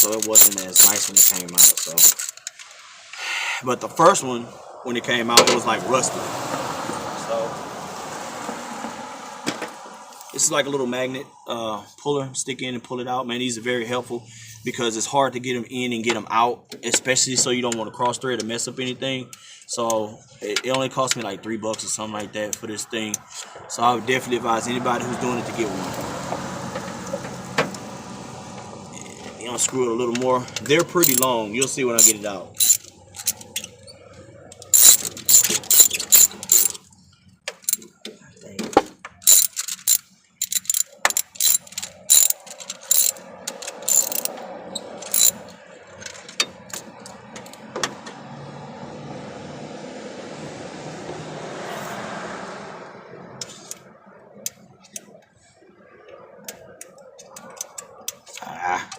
so it wasn't as nice when it came out. So, but the first one, when it came out, it was like rusted. So this is like a little magnet puller. Stick in and pull it out. Man, these are very helpful because it's hard to get them in and get them out, especially so you don't want to cross thread or mess up anything. So it only cost me like $3 or something like that for this thing. So I would definitely advise anybody who's doing it to get one. You know, screw it a little more. They're pretty long. You'll see when I get it out.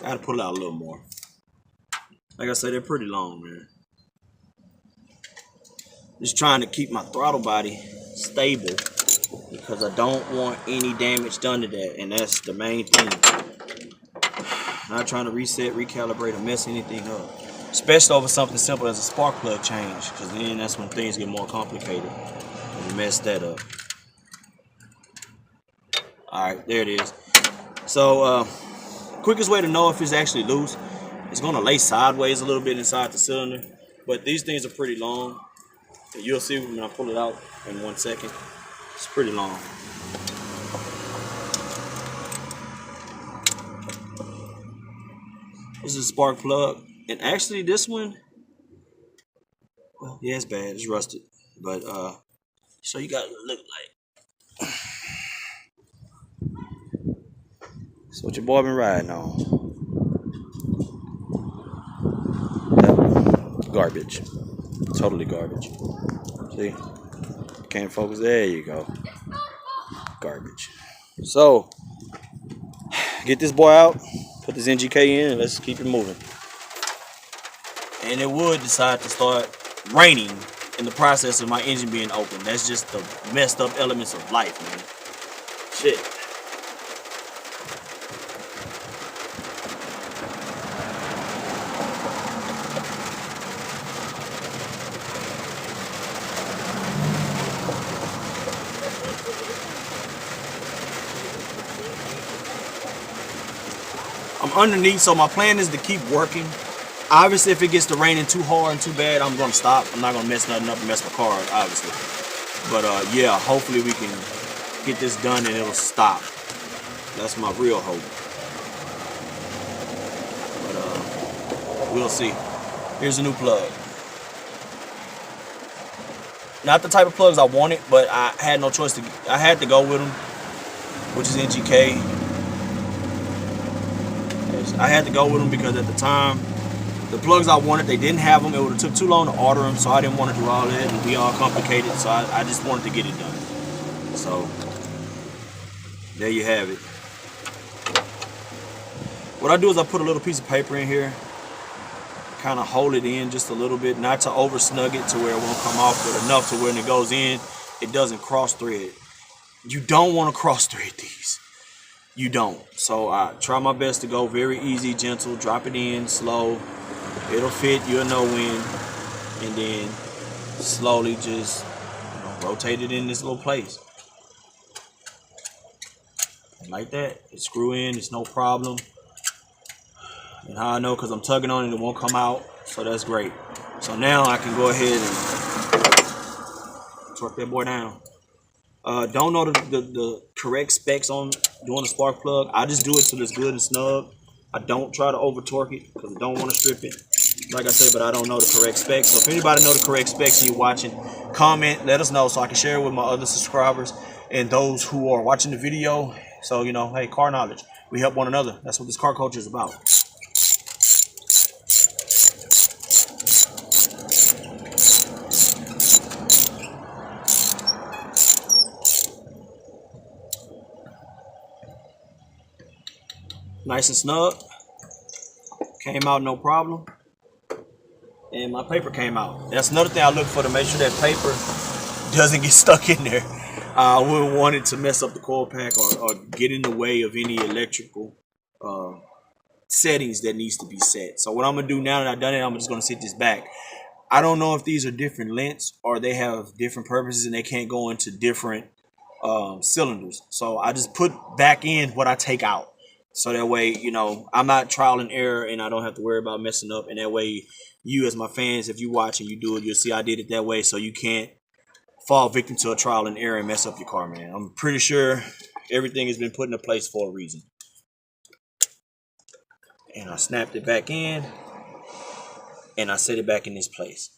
I gotta pull it out a little more. Like I said, they're pretty long, man. Just trying to keep my throttle body stable because I don't want any damage done to that, and that's the main thing. Not trying to reset, recalibrate, or mess anything up, especially over something simple as a spark plug change, because then that's when things get more complicated and you mess that up. Alright, there it is. So quickest way to know if it's actually loose, it's going to lay sideways a little bit inside the cylinder, but these things are pretty long. You'll see when I pull it out in 1 second. It's pretty long. This is a spark plug, and actually this one, well, yeah, it's bad, it's rusted, but so you got to look like. That's what your boy been riding on. Yep. Garbage. Totally garbage. See? Can't focus. There you go. Garbage. So, get this boy out. Put this NGK in and let's keep it moving. And it would decide to start raining in the process of my engine being open. That's just the messed up elements of life, man. Shit. I'm underneath, so my plan is to keep working. Obviously, if it gets to raining too hard and too bad, I'm gonna stop. I'm not gonna mess nothing up and mess my car up, obviously. But yeah, hopefully we can get this done and it'll stop. That's my real hope. But we'll see. Here's a new plug. Not the type of plugs I wanted, but I had no choice I had to go with them, which is NGK. I had to go with them because at the time, the plugs I wanted, they didn't have them. It would have took too long to order them, so I didn't want to do all that and be all complicated. So I just wanted to get it done. So there you have it. What I do is I put a little piece of paper in here, kind of hold it in just a little bit, not to over snug it to where it won't come off, but enough to when it goes in, it doesn't cross thread. You don't want to cross thread these. You don't. So I try my best to go very easy, gentle, drop it in, slow. It'll fit, you'll know when. And then slowly just rotate it in this little place. And like that. It screw in, it's no problem. And how I know, because I'm tugging on it, it won't come out. So that's great. So now I can go ahead and torque that boy down. Don't know the correct specs on doing a spark plug. I just do it till it's good and snug. I don't try to over torque it because I don't want to strip it. Like I said, but I don't know the correct specs. So if anybody know the correct specs and you're watching, comment, let us know so I can share it with my other subscribers and those who are watching the video. So, you know, hey, car knowledge. We help one another. That's what this car culture is about. Nice and snug. Came out no problem. And my paper came out. That's another thing I look for, to make sure that paper doesn't get stuck in there. I wouldn't want it to mess up the coil pack or get in the way of any electrical settings that needs to be set. So what I'm gonna do now that I've done it, I'm just gonna sit this back. I don't know if these are different lengths or they have different purposes and they can't go into different cylinders. So I just put back in what I take out. So that way, you know, I'm not trial and error and I don't have to worry about messing up. And that way, you as my fans, if you watch and you do it, you'll see I did it that way. So you can't fall victim to a trial and error and mess up your car, man. I'm pretty sure everything has been put into place for a reason. And I snapped it back in and I set it back in this place.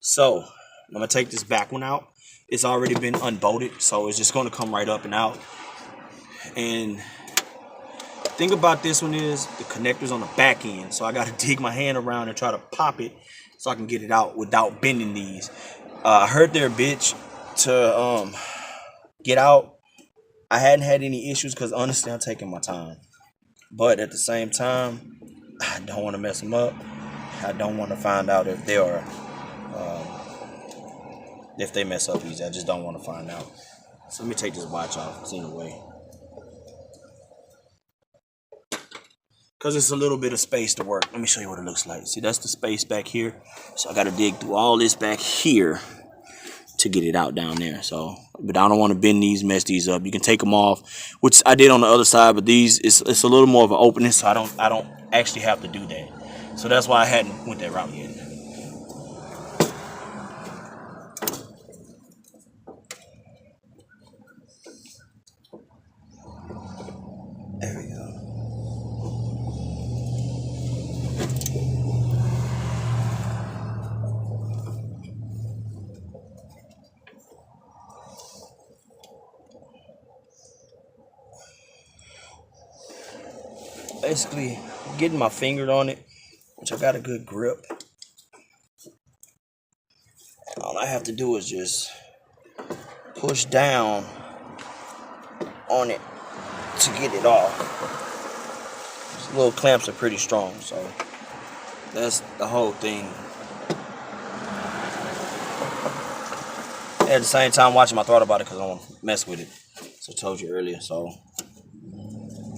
So I'm gonna take this back one out. It's already been unbolted, so it's just gonna come right up and out. And the thing about this one is the connector's on the back end, so I gotta dig my hand around and try to pop it so I can get it out without bending these. I heard they're a bitch to get out. I hadn't had any issues because honestly I'm taking my time, but at the same time I don't want to mess them up. I don't want to find out if they are if they mess up easy. I just don't want to find out. So let me take this watch off. It's in the way because it's a little bit of space to work. Let me show you what it looks like. See, that's the space back here, so I got to dig through all this back here to get it out down there. So, but I don't want to bend these, mess these up. You can take them off, which I did on the other side, but these it's a little more of an opening, so I don't actually have to do that. So that's why I hadn't went that route yet. There we go. Basically getting my finger on it, which I got a good grip. All I have to do is just push down on it to get it off. These little clamps are pretty strong, so that's the whole thing. At the same time, watching my throat about it because I don't want to mess with it. So I told you earlier, so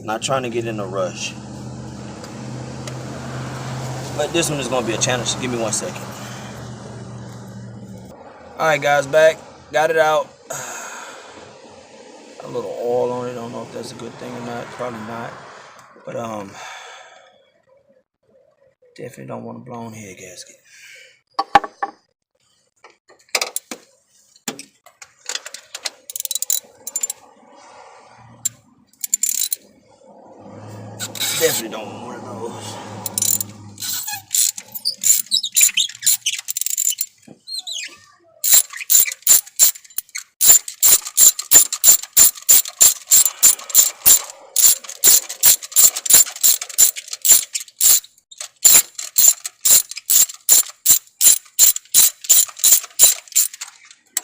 not trying to get in a rush. But this one is going to be a challenge. So give me 1 second. Alright guys, back. Got it out. A little oil on it. I don't know if that's a good thing or not. Probably not. But definitely don't want a blown head gasket. Definitely don't want one of those.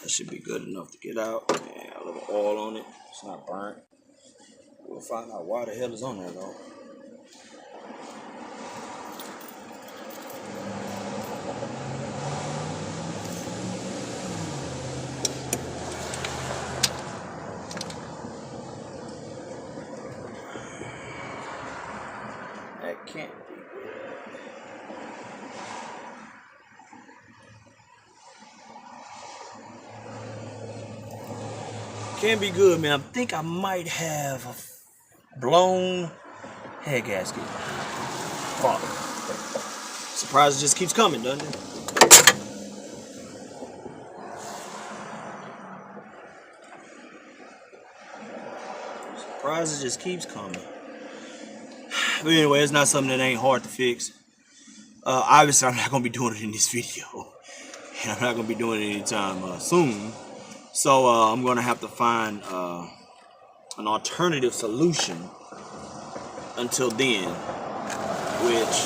That should be good enough to get out. Yeah, a little oil on it. It's not burnt. We'll find out why the hell is on there though. That can't be good. Can't be good, man. I think I might have a blown head gasket. Fuck. Surprise, it just keeps coming, doesn't it? Surprise, it just keeps coming. But anyway, it's not something that ain't hard to fix. Obviously, I'm not going to be doing it in this video. And I'm not going to be doing it anytime soon. So I'm going to have to find an alternative solution until then, which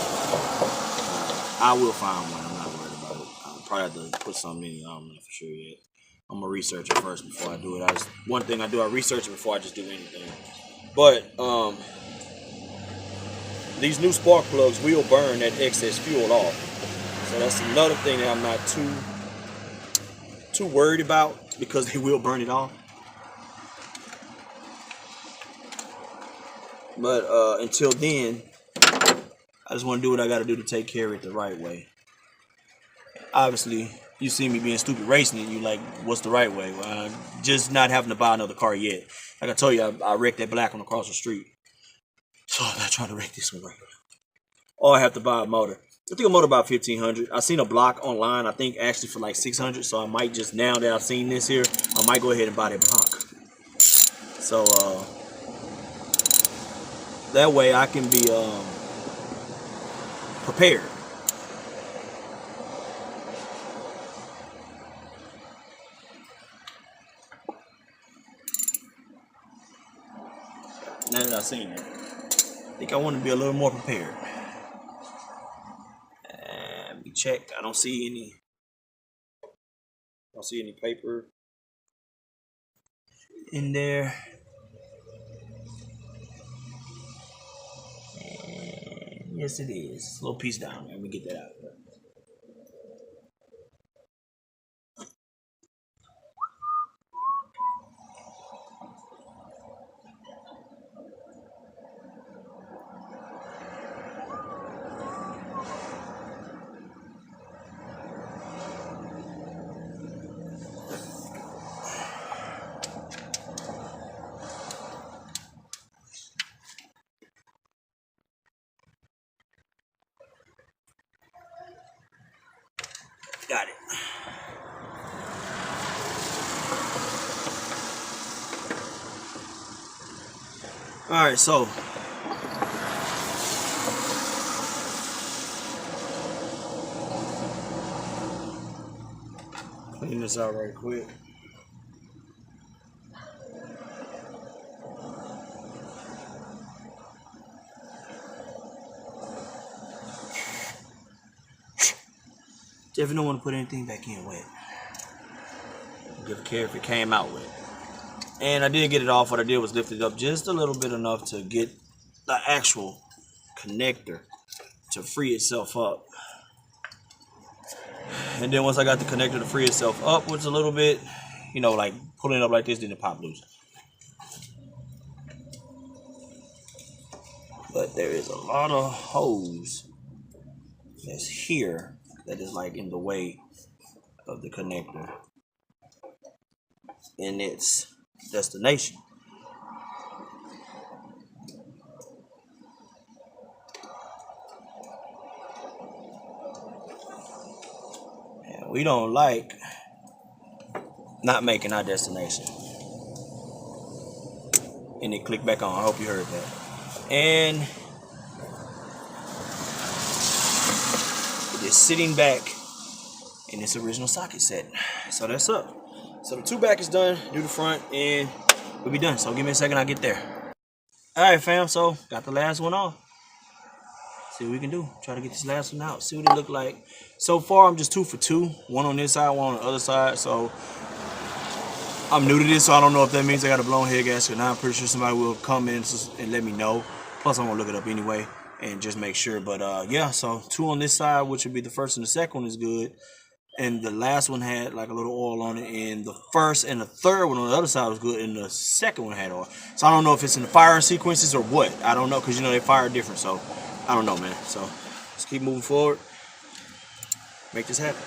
I will find one. I'm not worried about it. I'll probably have to put something in it. I don't know for sure yet. I'm going to research it first before I do it. One thing I do, I research it before I just do anything. But these new spark plugs will burn that excess fuel off. So that's another thing that I'm not too worried about, because they will burn it off. But until then, just want to do what I got to do to take care of it the right way. Obviously, you see me being stupid racing it, you like, what's the right way? Well, just not having to buy another car yet. Like I told you, I wrecked that black one across the street. So I'm not trying to wreck this one right now. Or I have to buy a motor. I think a motor about $1,500. I seen a block online, I think actually for like $600. So I might just, now that I've seen this here, I might go ahead and buy that block. So that way I can be prepared. Now that I've seen it, I think I want to be a little more prepared. Let me check. I don't see any paper in there. And yes, it is. It's a little piece down there. Let me get that out of there. Got it. All right, so clean this out right quick. Definitely don't want to put anything back in wet. Give care if it came out wet. And I did get it off. What I did was lift it up just a little bit, enough to get the actual connector to free itself up. And then once I got the connector to free itself up, which is a little bit, you know, like pulling it up like this, then it pop loose. But there is a lot of hose that's here that is like in the way of the connector in its destination. And we don't like not making our destination. And it clicked back on. I hope you heard that. And it is sitting back in its original socket set. So that's up. So the two back is done, do the front, and we'll be done. So give me a second, I'll get there. All right, fam, so got the last one off. See what we can do. Try to get this last one out, see what it look like. So far, I'm just 2 for 2. One on this side, one on the other side. So I'm new to this, so I don't know if that means I got a blown head gasket. Now I'm pretty sure somebody will come in and let me know. Plus, I'm gonna look it up anyway and just make sure. But yeah, so 2 on this side, which would be the first and the second one, is good. And the last one had like a little oil on it, and the first and the third one on the other side was good, and the second one had oil. So I don't know if it's in the firing sequences or what. I don't know, because you know they fire different. So I don't know, man. So let's keep moving forward. Make this happen.